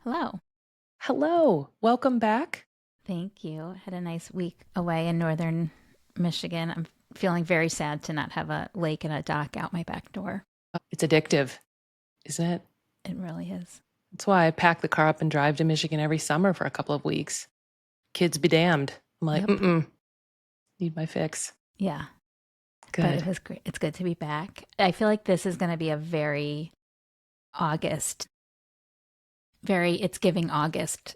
Hello. Hello, welcome back. Thank you. Had a nice week away in northern Michigan. I'm feeling very sad to not have a lake and a dock out my back door. It's addictive, isn't it? It really is. That's why I pack the car up and drive to Michigan every summer for a couple of weeks. Kids be damned. I'm like, Yep. need my fix. Yeah. But it Good. was great. It's good to be back. I feel like this is going to be a very August, it's giving August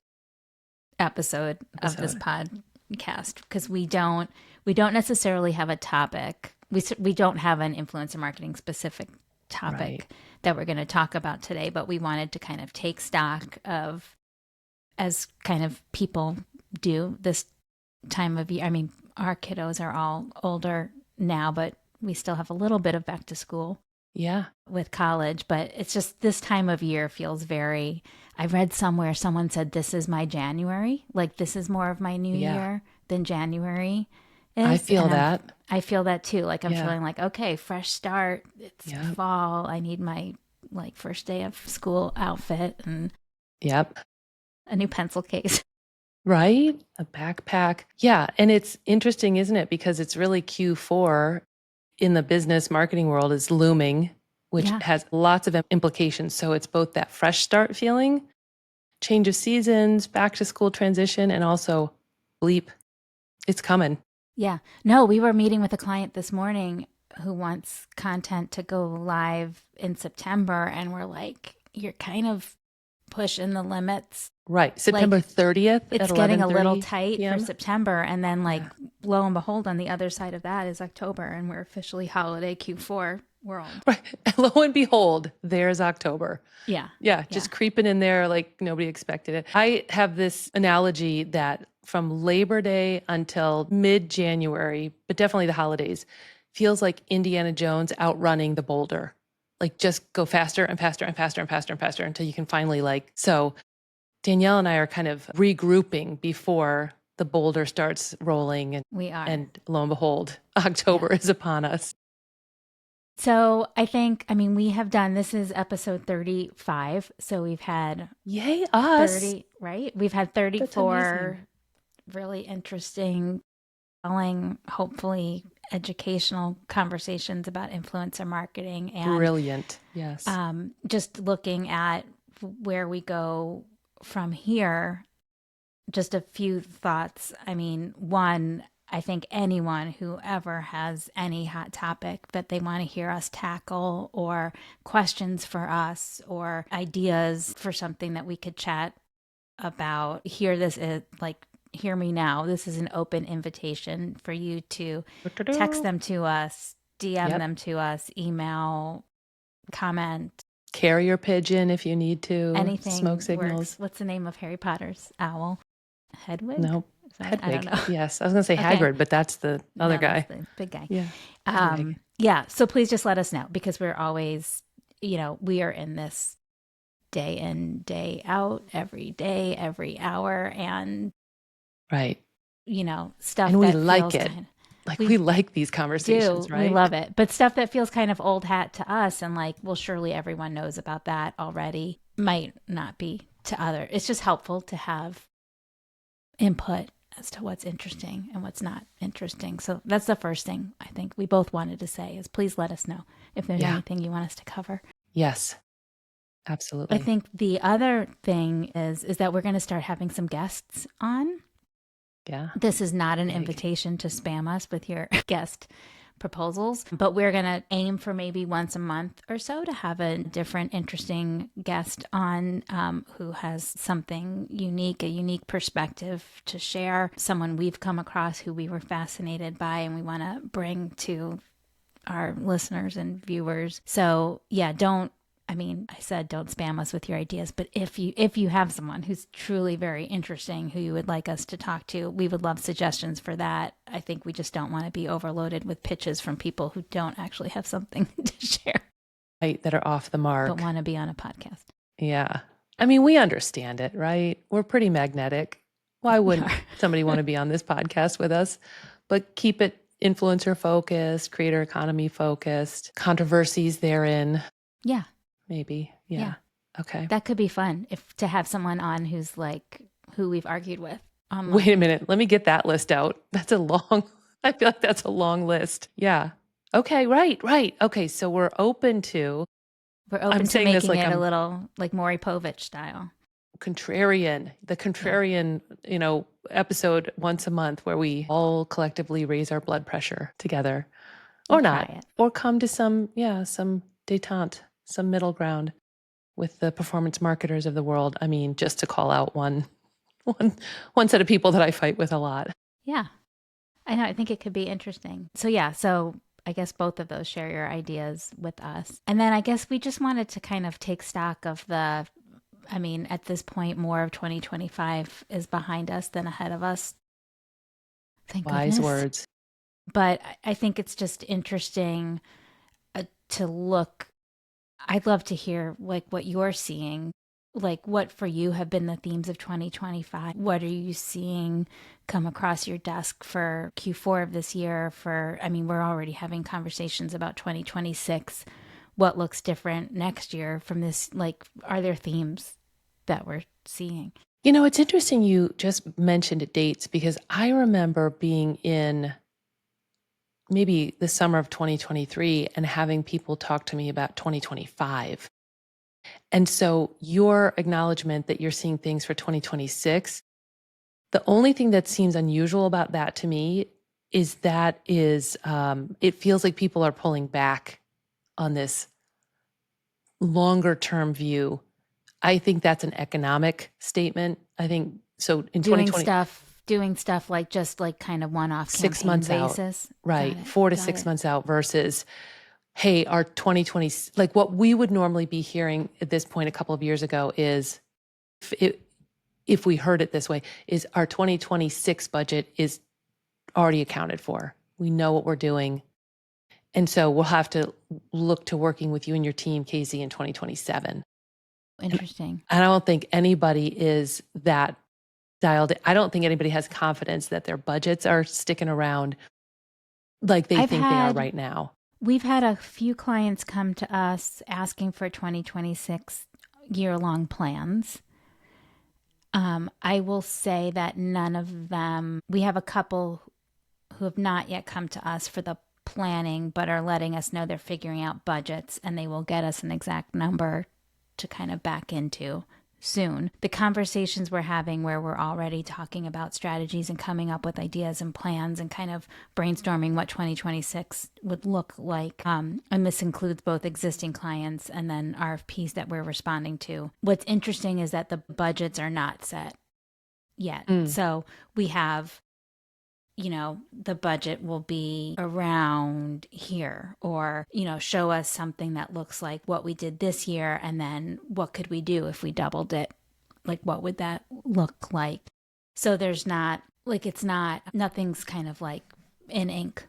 episode of this podcast because we don't necessarily have a topic. We don't have an influencer marketing specific topic Right. that we're going to talk about today, but we wanted to kind of take stock of, as kind of people do this time of year. I mean, our kiddos are all older now, but we still have a little bit of back to school Yeah. with college, but it's just this time of year feels very. I read somewhere someone said this is my January, like this is more of my new Yeah. year than January I is. feel And that. I feel that too. Like I'm Yeah. feeling like, okay, fresh start. It's Yep. fall. I need my like first day of school outfit and Yep. a new pencil case. Right? A backpack. Yeah. And it's interesting, isn't it? Because it's really Q4 in the business marketing world is looming, which Yeah. has lots of implications. So it's both that fresh start feeling, change of seasons, back to school transition, and also bleep, it's coming. Yeah. No, we were meeting with a client this morning who wants content to go live in September. And we're like, you're kind of pushing the limits. Right. September Like 30th at it's getting a little 11:30 tight for p.m. September. And then, like, Yeah. lo and behold, on the other side of that is October. And we're officially holiday Q4 world. Right. And lo and behold, there's October. Yeah. Yeah, Yeah. just creeping in there like nobody expected it. I have this analogy that from Labor Day until mid-January, but definitely the holidays, feels like Indiana Jones outrunning the boulder. Like just go faster and faster and faster and faster and faster until you can finally so Danielle and I are kind of regrouping before the boulder starts rolling We are. and lo and behold, October is upon us. So I mean, we have done, this is episode 35. So we've had Yay, us. 30, right? We've had That's 34 amazing. really interesting, telling, hopefully educational conversations about influencer marketing and Brilliant. Yes. just looking at where we go from here. Just a few thoughts. I mean, one, I think anyone who ever has any hot topic that they want to hear us tackle, or questions for us, or ideas for something that we could chat about, hear me now. This is an open invitation for you to text them to us, DM Yep. them to us, email, comment, Carrier pigeon if you need to. anything Smoke signals. works. What's the name of Harry Potter's owl? Hedwig? No. I don't Hedwig. know. Yes. I was going to say Okay. Hagrid, but that's the other No, guy. that's the big guy. Yeah. Hedwig. Yeah. So please just let us know, because we're always, we are in this day in, day out, every day, every hour, and Right. stuff And we that like feels it. kind of, Like we we like these conversations, do. right? We love it. But stuff that feels kind of old hat to us, and like, well, surely everyone knows about that already, might not be to other. It's just helpful to have input as to what's interesting and what's not interesting. So that's the first thing I think we both wanted to say is, please let us know if there's anything you want us to cover. Yes. Absolutely. I think the other thing is that we're going to start having some guests on. Yeah. This is not an Big. invitation to spam us with your guest proposals, but we're going to aim for maybe once a month or so to have a different, interesting guest on who has something unique, a unique perspective to share, someone we've come across who we were fascinated by and we want to bring to our listeners and viewers. So yeah, I said don't spam us with your ideas, but if you have someone who's truly very interesting who you would like us to talk to, we would love suggestions for that. I think we just don't want to be overloaded with pitches from people who don't actually have something to share. Right. That are off the mark. But want to be on a podcast. Yeah. I mean, we understand it, right? We're pretty magnetic. Why wouldn't somebody want to be on this podcast with us? But keep it influencer focused, creator economy focused, controversies therein. Yeah. Maybe. Yeah. Okay. That could be fun if to have someone on who's like who we've argued with Wait online. a minute. Let me get that list out. That's a long, I feel like that's a long list. Yeah. Okay. Right. Right. Okay. So we're open to, We're I'm open to saying this making like it a I'm little like Maury Povich style. contrarian, the Yeah, contrarian, episode once a month where we all collectively raise our blood pressure together we'll or try not, it. or come to some detente, some middle ground with the performance marketers of the world. I mean, just to call out one, one set of people that I fight with a lot. Yeah, I know. I think it could be interesting. So yeah, so I guess both of those share your ideas with us. And then I guess we just wanted to kind of take stock of the, I mean, at this point, more of 2025 is behind us than ahead of us. Thank Wise goodness. words. But I think it's just interesting to look. I'd love to hear like what you're seeing, like what for you have been the themes of 2025. What are you seeing come across your desk for Q4 of this year? For, I mean, we're already having conversations about 2026. What looks different next year from this? Like, are there themes that we're seeing? It's interesting you just mentioned dates because I remember being in maybe the summer of 2023 and having people talk to me about 2025. And so your acknowledgement that you're seeing things for 2026, the only thing that seems unusual about that to me is it feels like people are pulling back on this longer term view. I think that's an economic statement. I think so in Doing 2020, stuff, doing stuff like just like kind of one off 6 months campaign out, basis. Got right? it. 4 to Got 6 it. months out versus, hey, our 2020, like what we would normally be hearing at this point a couple of years ago is, if, it, if we heard it this way, is our 2026 budget is already accounted for. We know what we're doing. And so we'll have to look to working with you and your team, Casey, in 2027. And Interesting. I don't think anybody is that dialed in. I don't think anybody has confidence that their budgets are sticking around like they I've think they are had right now. We've had a few clients come to us asking for 2026 year long plans. I will say that none of them, we have a couple who have not yet come to us for the planning, but are letting us know they're figuring out budgets and they will get us an exact number to kind of back into soon. The conversations we're having where we're already talking about strategies and coming up with ideas and plans and kind of brainstorming what 2026 would look like. And this includes both existing clients and then RFPs that we're responding to. What's interesting is that the budgets are not set yet. Mm, So we have, the budget will be around here, or, show us something that looks like what we did this year. And then what could we do if we doubled it? Like, what would that look like? So there's not, like, nothing's kind of like in ink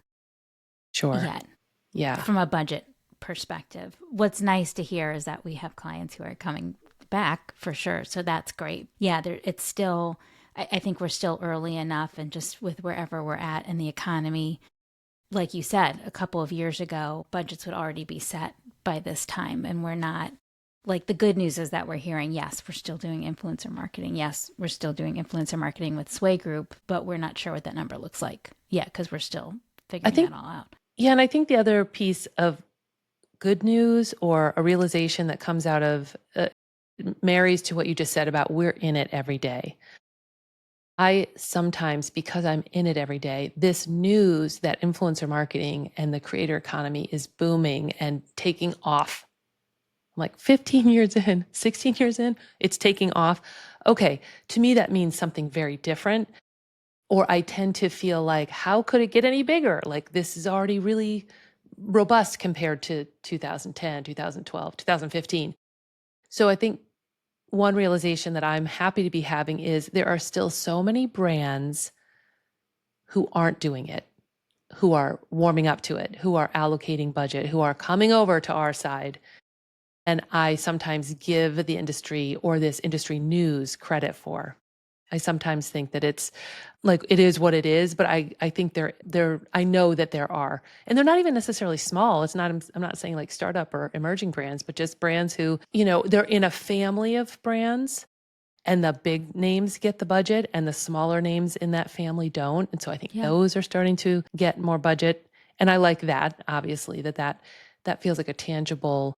sure. yet Yeah. from a budget perspective. What's nice to hear is that we have clients who are coming back for sure. So that's great. Yeah, it's still, I think we're still early enough, and just with wherever we're at in the economy, like you said, a couple of years ago, budgets would already be set by this time. And we're not, like, the good news is that we're hearing, yes, we're still doing influencer marketing. Yes, we're still doing influencer marketing with Sway Group, but we're not sure what that number looks like yet because we're still I figuring think, that all out. yeah. And I think the other piece of good news or a realization that comes out of marries to what you just said about we're in it every day. I sometimes, because I'm in it every day, this news that influencer marketing and the creator economy is booming and taking off. I'm like 15 years in, 16 years in, it's taking off. Okay, to me, that means something very different. Or I tend to feel like, how could it get any bigger? Like this is already really robust compared to 2010, 2012, 2015. So I think one realization that I'm happy to be having is there are still so many brands who aren't doing it, who are warming up to it, who are allocating budget, who are coming over to our side. And I sometimes give the industry or this industry news credit for. I sometimes think that it's like it is what it is, but I think I know that there are, and they're not even necessarily small. It's not I'm not saying like startup or emerging brands, but just brands who, they're in a family of brands, and the big names get the budget and the smaller names in that family don't. And so I think Yeah. those are starting to get more budget. And I like that, obviously, that feels like a tangible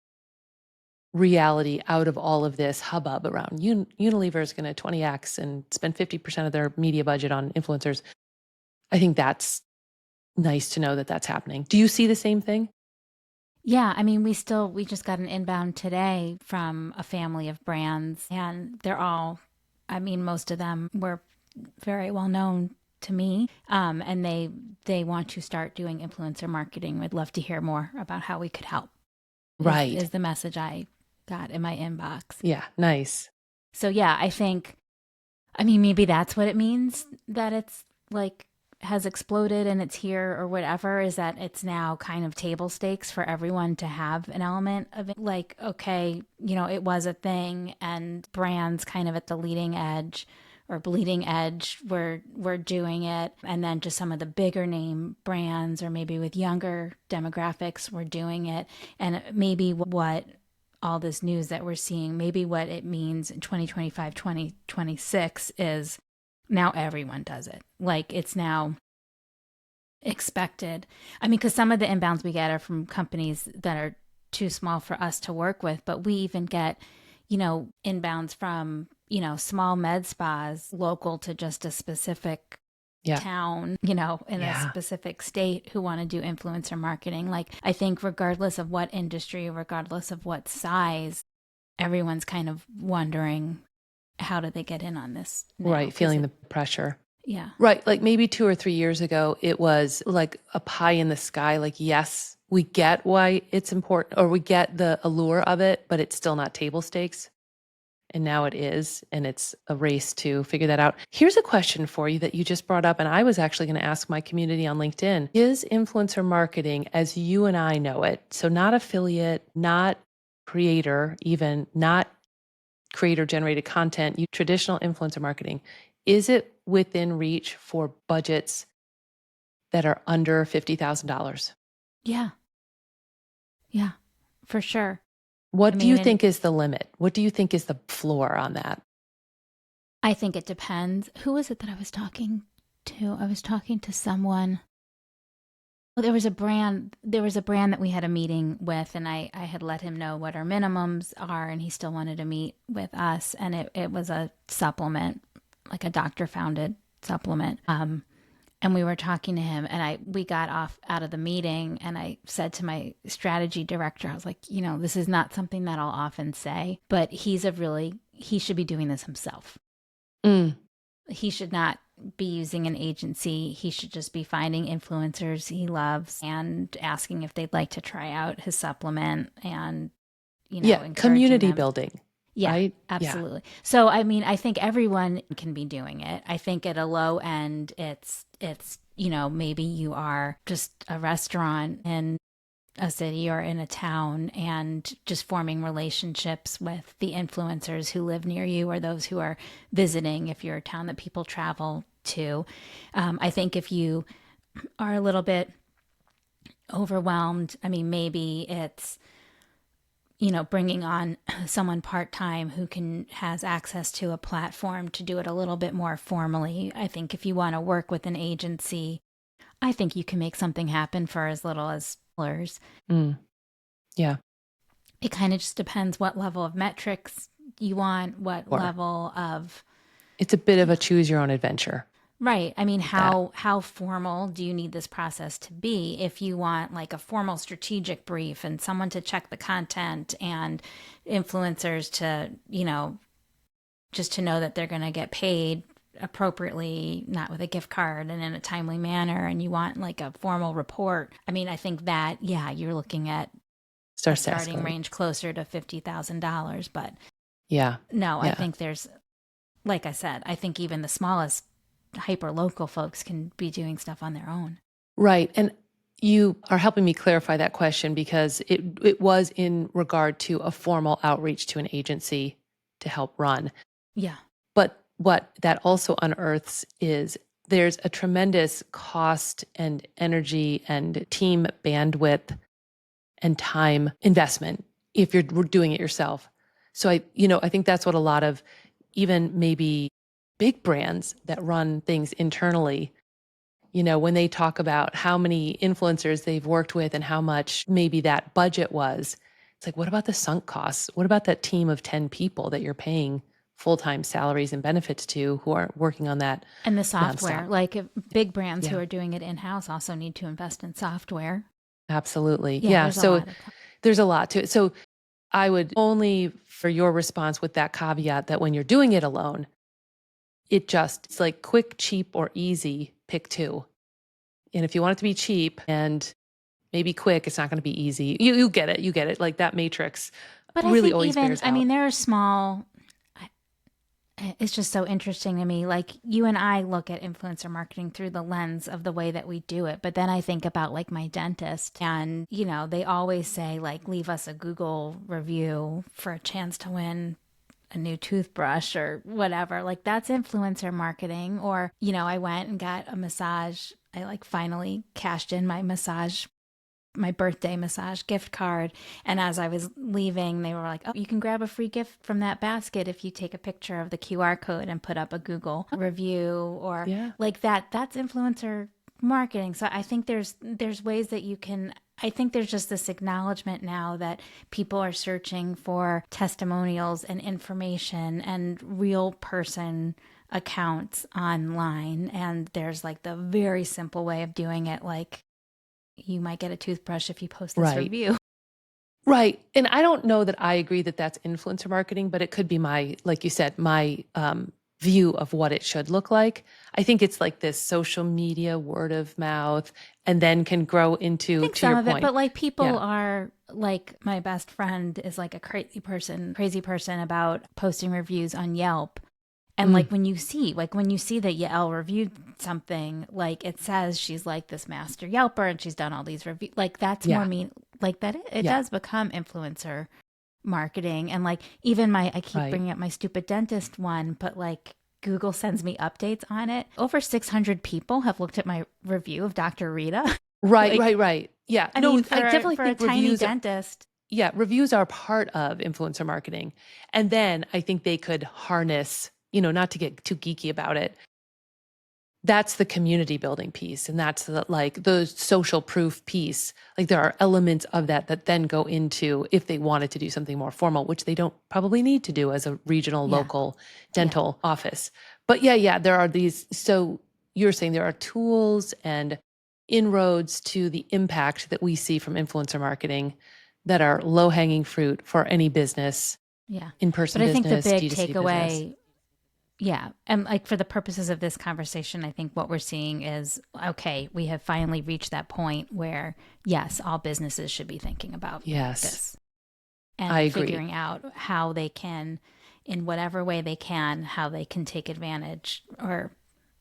reality out of all of this hubbub around Unilever is going to 20x and spend 50% of their media budget on influencers. I think that's nice to know that that's happening. Do you see the same thing? Yeah, I mean, we just got an inbound today from a family of brands, and they're all, I mean, most of them were very well known to me, and they want to start doing influencer marketing. We'd love to hear more about how we could help. Right. Is the message I got in my inbox. Yeah. Nice. So yeah, I mean, maybe that's what it means that it's like has exploded and it's here or whatever, is that it's now kind of table stakes for everyone to have an element of it. Like, okay, it was a thing, and brands kind of at the leading edge or bleeding edge were doing it. And then just some of the bigger name brands or maybe with younger demographics were doing it. And maybe what all this news that we're seeing, maybe what it means in 2025, 2026 is now everyone does it. Like it's now expected. I mean, because some of the inbounds we get are from companies that are too small for us to work with, but we even get, inbounds from, small med spas local to just a specific town, in a specific state who want to do influencer marketing. Like, I think regardless of what industry, regardless of what size, everyone's kind of wondering, how do they get in on this now? Right. Feeling the pressure. Yeah. Right. Like maybe 2 or 3 years ago, it was like a pie in the sky. Like, yes, we get why it's important, or we get the allure of it, but it's still not table stakes. And now it is, and it's a race to figure that out. Here's a question for you that you just brought up, and I was actually going to ask my community on LinkedIn. Is influencer marketing as you and I know it, so not affiliate, not creator, even not creator generated content, traditional influencer marketing, is it within reach for budgets that are under $50,000? Yeah. Yeah, for sure. What do you think is the limit? What do you think is the floor on that? I think it depends. Who was it that I was talking to? I was talking to someone. Well, there was a brand that we had a meeting with, and I had let him know what our minimums are, and he still wanted to meet with us. And it was a supplement, like a doctor founded supplement. And we were talking to him, and we got out of the meeting, and I said to my strategy director, I was like, this is not something that I'll often say, but he should be doing this himself. He should not be using an agency. He should just be finding influencers he loves and asking if they'd like to try out his supplement, and community building. Yeah, right? Absolutely. Yeah. So, I mean, I think everyone can be doing it. I think at a low end, it's maybe you are just a restaurant in a city or in a town and just forming relationships with the influencers who live near you or those who are visiting if you're a town that people travel to. I think if you are a little bit overwhelmed, I mean, maybe it's bringing on someone part-time who has access to a platform to do it a little bit more formally. I think if you want to work with an agency, I think you can make something happen for as little as $. Yeah. It kind of just depends what level of metrics you want, what level of... It's a bit of a choose your own adventure. Right. I mean, how formal do you need this process to be? If you want like a formal strategic brief and someone to check the content and influencers to, just to know that they're going to get paid appropriately, not with a gift card and in a timely manner, and you want like a formal report. I mean, I think that, you're looking at a starting range closer to $50,000. But I think there's, like I said, I think even the smallest hyper local folks can be doing stuff on their own. Right. And you are helping me clarify that question, because it was in regard to a formal outreach to an agency to help run. Yeah. But what that also unearths is there's a tremendous cost and energy and team bandwidth and time investment if you're doing it yourself. So I think that's what a lot of even maybe big brands that run things internally, when they talk about how many influencers they've worked with and how much maybe that budget was, it's like, what about the sunk costs? What about that team of 10 people that you're paying full-time salaries and benefits to who are working on that And the software, nonstop? like if big brands who Yeah, are doing it in-house also need to invest in software. absolutely. Yeah, Yeah. there's a So lot of there's a lot to it. So I would only for your response with that caveat that when you're doing it alone, it's like quick, cheap, or easy, pick two. And if you want it to be cheap and maybe quick, it's not going to be easy. You get it. You get it. Like that matrix But I really think always even, bears I mean, out. there are small, it's just so interesting to me. Like you and I look at influencer marketing through the lens of the way that we do it. But then I think about like my dentist and, they always say like, leave us a Google review for a chance to win a new toothbrush or whatever. Like that's influencer marketing. Or, I went and got a massage. I like finally cashed in my birthday massage gift card. And as I was leaving, they were like, oh, you can grab a free gift from that basket if you take a picture of the QR code and put up a Google review or Yeah. like that. That's influencer marketing. So I think there's ways that you can. I think there's just this acknowledgement now that people are searching for testimonials and information and real person accounts online. And there's like the very simple way of doing it, like you might get a toothbrush if you post this Right. review. Right. And I don't know that I agree that that's influencer marketing, but it could be like you said, my view of what it should look like. I think it's like this social media word of mouth and then can grow I into, think to some your of it, point. but like people Yeah. are like my best friend is like a crazy person about posting reviews on Yelp. And Mm, when you see that Yael reviewed something, like it says she's like this master Yelper and she's done all these reviews, like that's more yeah. mean, like that it Yeah. does become influencer marketing. And like even I keep Right. bringing up my stupid dentist one, but like Google sends me updates on it. Over 600 people have looked at my review of Dr. Rita. Right. Like, Right. Right. Yeah. I No, mean, I definitely for a think tiny dentist, reviews are part of influencer marketing. And then I think they could harness, not to get too geeky about it, that's the community building piece and that's the social proof piece. Like there are elements of that then go into if they wanted to do something more formal, which they don't probably need to do as a regional yeah, local yeah. dental office. But yeah, there are these. So you're saying there are tools and inroads to the impact that we see from influencer marketing that are low hanging fruit for any business, Yeah. But in-person I think the business, big D2C business. takeaway, yeah. And like for the purposes of this conversation, I think what we're seeing is okay, we have finally reached that point where, yes, all businesses should be thinking about Yes, this I and agree. figuring out how they can, in whatever way they can, how they can take advantage or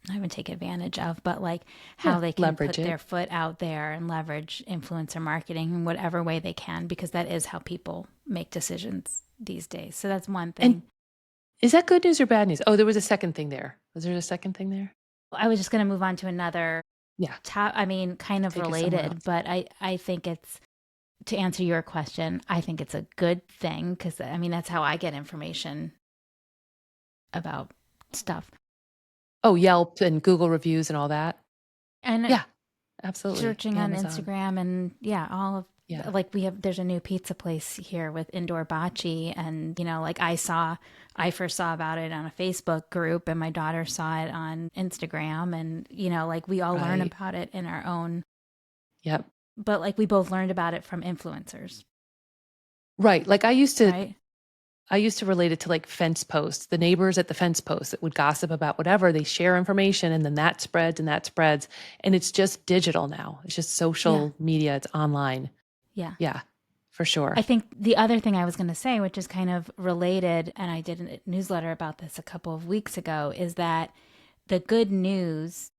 not even take advantage of, but like Yeah, how they can leverage put their it. foot out there and leverage influencer marketing in whatever way they can, because that is how people make decisions these days. So that's one And thing. is that good news or bad news? Oh, there was a second thing there. Was there a second thing there? I was just going to move on to another Yeah, I mean, kind of take it somewhere related, else. but I think it's, to answer your question, I think it's a good thing because I mean, that's how I get information about stuff. Oh, Yelp and Google reviews and all that. And Yeah, absolutely. searching on Amazon. Instagram and yeah, all of Yeah, like there's a new pizza place here with indoor bocce and like I first saw about it on a Facebook group and my daughter saw it on Instagram and like we all learn right. about it in our own, Yep. but like we both learned about it from influencers, Right. Like right? I used to relate it to like fence posts, the neighbors at the fence posts that would gossip about whatever, they share information and then that spreads and that spreads. And it's just digital now. It's just Yeah. social media, it's online. Yeah. Yeah, for I sure. think the other thing I was going to say, which is kind of related, and I did a newsletter about this a couple of weeks ago, is that the good news,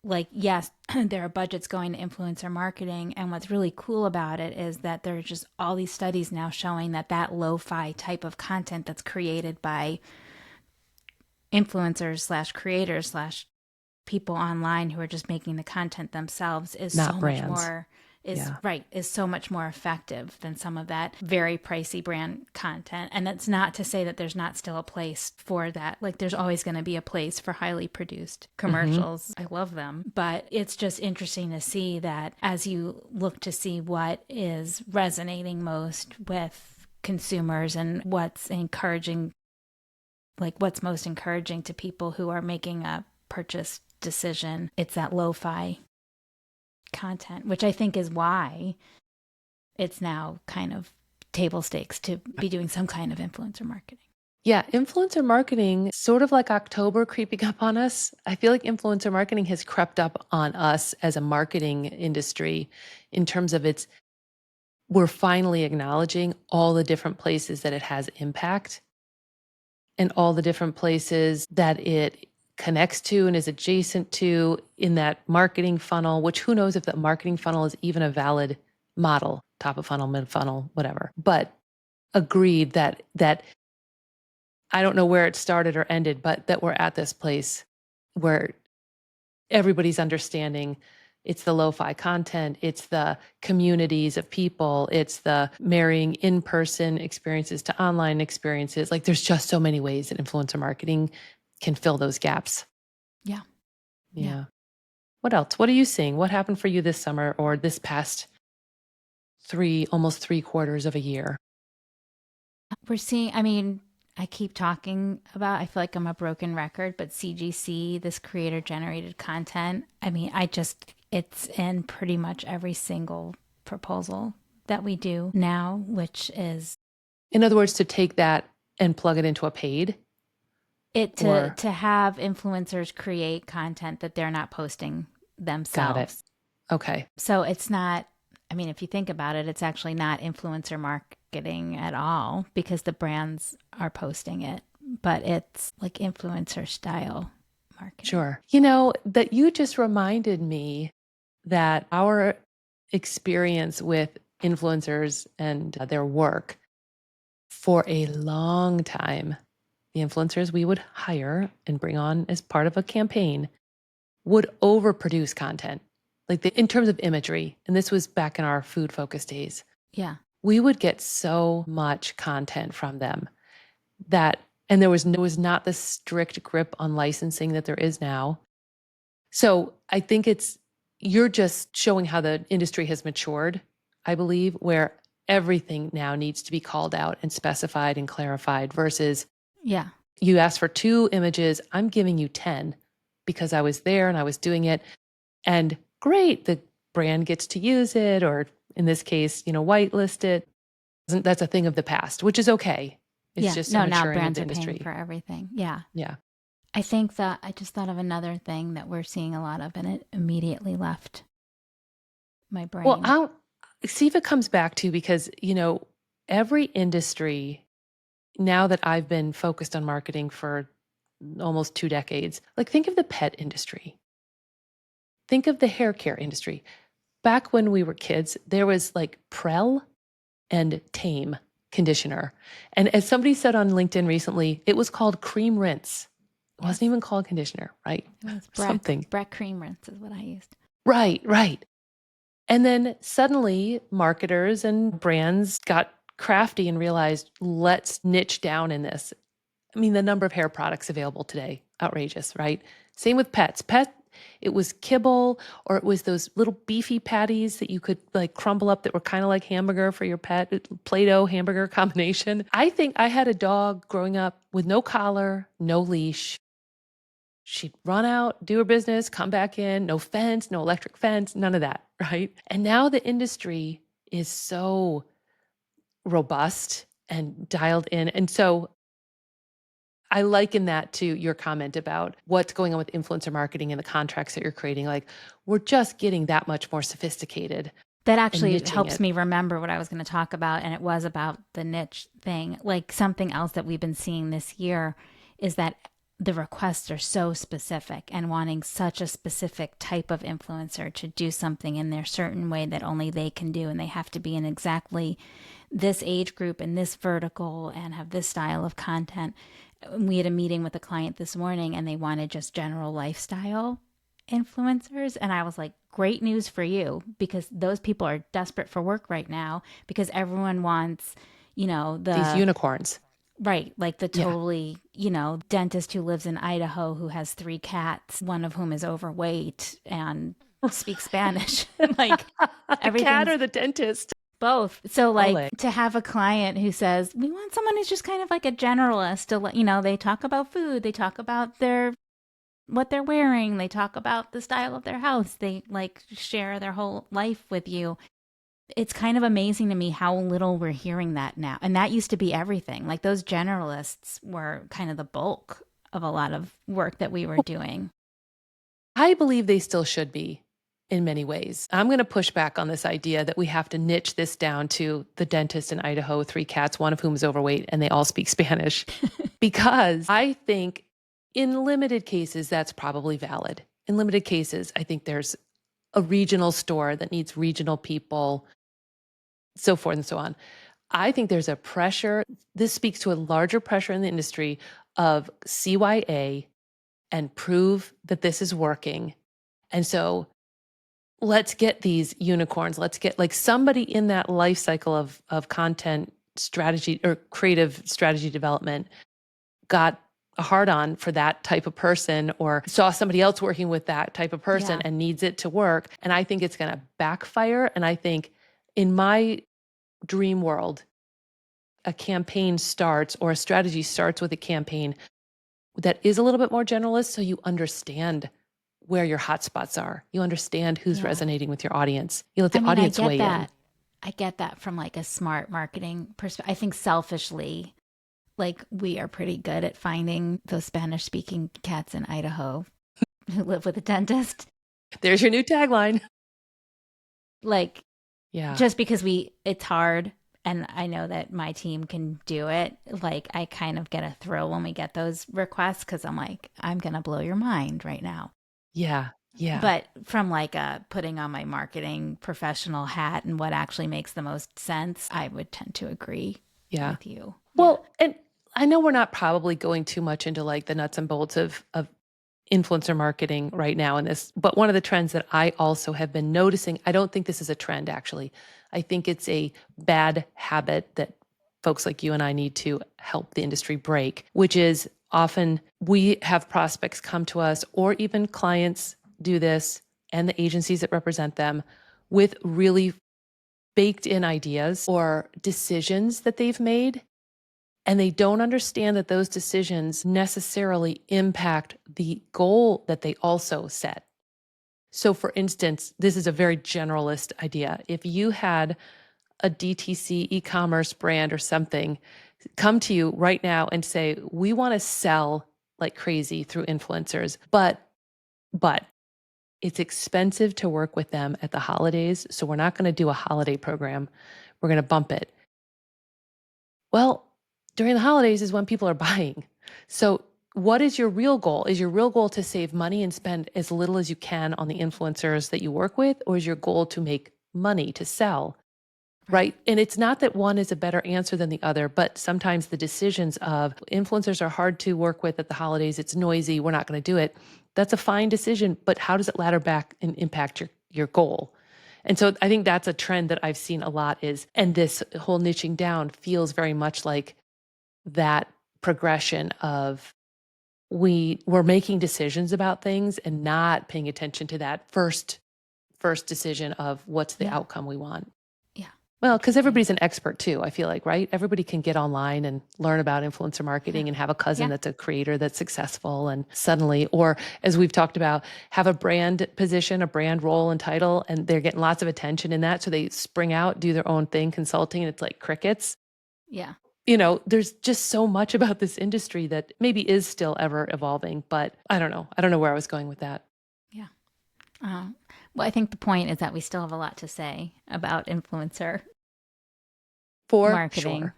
like, yes, there are budgets going to influencer marketing. And what's really cool about it is that there are just all these studies now showing that that lo fi type of content that's created by influencers slash creators slash people online who are just making the content themselves is Not so much brands. more Yeah. is so much more effective than some of that very pricey brand content. And that's not to say that there's not still a place for that. Like there's always going to be a place for highly produced commercials. I love them. But it's just interesting to see that as you look to see what is resonating most with consumers and what's encouraging, like what's most encouraging to people who are making a purchase decision, it's that lo-fi content, which I think is why it's now kind of table stakes to be doing some kind of influencer marketing. Yeah, influencer marketing, sort of like October creeping up on us. I feel like influencer marketing has crept up on us as a marketing industry in terms of we're finally acknowledging all the different places that it has impact and all the different places that it connects to and is adjacent to in that marketing funnel, which who knows if that marketing funnel is even a valid model, top of funnel, mid funnel, whatever. But agreed that I don't know where it started or ended, but that we're at this place where everybody's understanding it's the lo-fi content, it's the communities of people, it's the marrying in-person experiences to online experiences. Like there's just so many ways that influencer marketing can fill those gaps. Yeah. Yeah. What else? What are you seeing? What happened for you this summer or this past almost 3/4 of a year? We're seeing, I mean, I keep talking about, I feel like I'm a broken record, but CGC, this creator generated content, I mean, it's in pretty much every single proposal that we do now, which is In other words, to take that and plug it into a paid it or to have influencers create content that they're not posting got it. themselves. Okay. So it's not, I mean, if you think about it, it's actually not influencer marketing at all because the brands are posting it, but it's like influencer style marketing. Sure. That you just reminded me that our experience with influencers and their work for a long time, the influencers we would hire and bring on as part of a campaign would overproduce content, like in terms of imagery. And this was back in our food focus days. Yeah. We would get so much content from them and there was not the strict grip on licensing that there is now. So I think you're just showing how the industry has matured, I believe, where everything now needs to be called out and specified and clarified versus Yeah. you asked for 2 images, I'm giving you 10 because I was there and I was doing it. And great, the brand gets to use it, or in this case, whitelist it. That's a thing of the past, which is okay. It's just a No, now maturing of brands the are paying industry. for everything. Yeah. Yeah. I think that I just thought of another thing that we're seeing a lot of, and it immediately left my brain. Well, I'll see if it comes back to because, every industry, now that I've been focused on marketing for almost 2 decades, like think of the pet industry, think of the hair care industry. Back when we were kids, there was like Prel and Tame conditioner. And as somebody said on LinkedIn recently, it was called cream rinse. It wasn't even called conditioner, right? It was Something. Breck cream rinse is what I used. Right, right. And then suddenly marketers and brands got crafty and realized, let's niche down in this. I mean, the number of hair products available today, outrageous, right? Same with pets. It was kibble, or it was those little beefy patties that you could like crumble up that were kind of like hamburger for your pet, Play-Doh hamburger combination. I think I had a dog growing up with no collar, no leash. She'd run out, do her business, come back in, no fence, no electric fence, none of that, right? And now the industry is so robust and dialed in. And so I liken that to your comment about what's going on with influencer marketing and the contracts that you're creating. Like, we're just getting that much more sophisticated. That And actually niching helps it. me remember what I was going to talk about, and it was about the niche thing. Like something else that we've been seeing this year is that the requests are so specific and wanting such a specific type of influencer to do something in their certain way that only they can do, and they have to be in exactly this age group and this vertical and have this style of content. We had a meeting with a client this morning and they wanted just general lifestyle influencers. And I was like, great news for you, because those people are desperate for work right now because everyone wants, These the unicorns. right, like the Yeah. totally, dentist who lives in Idaho who has 3 cats, one of whom is overweight and speaks Spanish. Like The cat everything's or the dentist? both. So like Ole. to have a client who says, we want someone who's just kind of like a generalist to let, they talk about food, they talk about their what they're wearing, they talk about the style of their house, they like share their whole life with you. It's kind of amazing to me how little we're hearing that now. And that used to be everything. Like those generalists were kind of the bulk of a lot of work that we were doing. I believe they still should be in many ways. I'm going to push back on this idea that we have to niche this down to the dentist in Idaho, 3 cats, one of whom is overweight, and they all speak Spanish. Because I think in limited cases, that's probably valid. In limited cases, I think there's a regional store that needs regional people, so forth and so on. I think there's a pressure. This speaks to a larger pressure in the industry of CYA and prove that this is working. And so let's get these unicorns. Let's get like somebody in that life cycle of content strategy or creative strategy development got a hard on for that type of person or saw somebody else working with that type of person Yeah. and needs it to work. And I think it's going to backfire. And I think in my dream world, a campaign starts or a strategy starts with a campaign that is a little bit more generalist so you understand where your hotspots are. You understand who's Yeah. resonating with your audience. You let I the mean, I audience get weigh in. that. I get that from like a smart marketing perspective. I think selfishly, like we are pretty good at finding those Spanish speaking cats in Idaho who live with a dentist. There's your new tagline. Like Yeah. just because it's hard and I know that my team can do it. Like I kind of get a thrill when we get those requests because I'm like, I'm going to blow your mind right now. Yeah. Yeah. But from like a putting on my marketing professional hat and what actually makes the most sense, I would tend to agree Yeah. with you. Yeah. Well, and I know we're not probably going too much into like the nuts and bolts of influencer marketing right now in this, but one of the trends that I also have been noticing, I don't think this is a trend actually. I think it's a bad habit that folks like you and I need to help the industry break, which is often we have prospects come to us or even clients do this and the agencies that represent them with really baked in ideas or decisions that they've made and they don't understand that those decisions necessarily impact the goal that they also set. So, for instance, this is a very generalist idea. If you had a DTC e commerce brand or something come to you right now and say, we want to sell like crazy through influencers, but it's expensive to work with them at the holidays. So, we're not going to do a holiday program. We're going to bump it. Well, during the holidays is when people are buying. So, what is your real goal? Is your real goal to save money and spend as little as you can on the influencers that you work with? Or is your goal to make money to sell? Right. And it's not that one is a better answer than the other, but sometimes the decisions of influencers are hard to work with at the holidays. It's noisy. We're not going to do it. That's a fine decision. But how does it ladder back and impact your goal? And so I think that's a trend that I've seen a lot is, and this whole niching down feels very much like that progression of we're making decisions about things and not paying attention to that first decision of what's the Yeah. outcome we want. Yeah. Well, because Interesting. everybody's an expert too, I feel like, right? Everybody can get online and learn about influencer Yeah. marketing and have a cousin Yeah. that's a creator that's successful and suddenly, or as we've talked about, have a brand position, a brand role and title, and they're getting lots of attention in that. So they spring out, do their own thing, consulting, and it's like crickets. Yeah. There's just so much about this industry that maybe is still ever evolving, but I don't know. I don't know where I was going with that. Yeah. Well, I think the point is that we still have a lot to say about influencer For marketing. sure.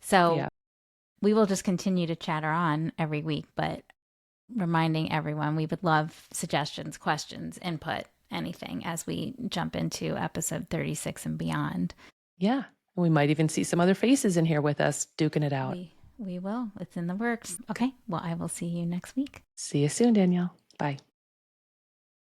So Yeah. we will just continue to chatter on every week, but reminding everyone we would love suggestions, questions, input, anything as we jump into episode 36 and beyond. Yeah. We might even see some other faces in here with us duking it out. We will. It's in the works. Okay. Well, I will see you next week. See you soon, Danielle. Bye.